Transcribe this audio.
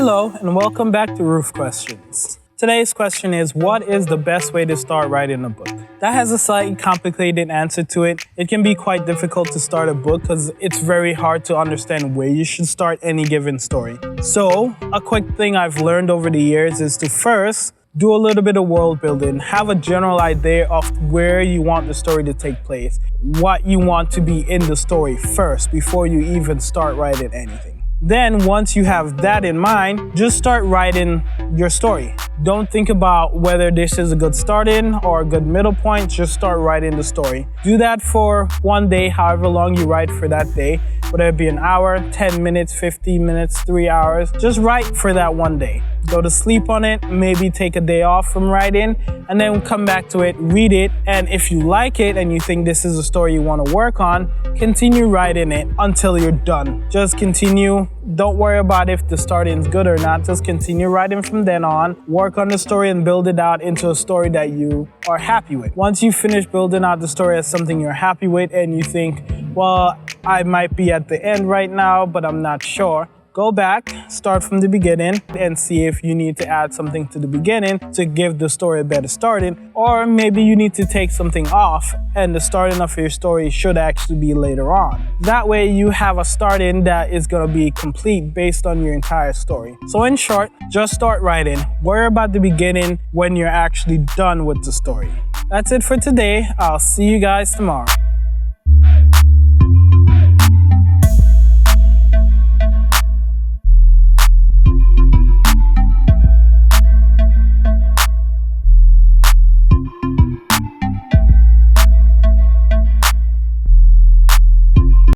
Hello and welcome back to Roof Questions. Today's question is, what is the best way to start writing a book? That has a slightly complicated answer to it. It can be quite difficult to start a book because it's very hard to understand where you should start any given story. So, a quick thing I've learned over the years is to first do a little bit of world building, have a general idea of where you want the story to take place, what you want to be in the story first before you even start writing anything. Then once you have that in mind, just start writing your story. Don't think about whether this is a good start-in or a good middle point, just start writing the story. Do that for one day, however long you write for that day, whether it be an hour, 10 minutes, 15 minutes, 3 hours, just write for that one day. Go to sleep on it, maybe take a day off from writing, and then come back to it, read it, and if you like it and you think this is a story you want to work on, continue writing it until you're done. Just continue. Don't worry about if the starting is good or not. Just continue writing from then on. Work on the story and build it out into a story that you are happy with. Once you finish building out the story as something you're happy with and you think, well, I might be at the end right now, but I'm not sure. Go back, start from the beginning, and see if you need to add something to the beginning to give the story a better starting, or maybe you need to take something off and the starting of your story should actually be later on. That way you have a starting that is going to be complete based on your entire story. So in short, just start writing. Worry about the beginning when you're actually done with the story. That's it for today. I'll see you guys tomorrow.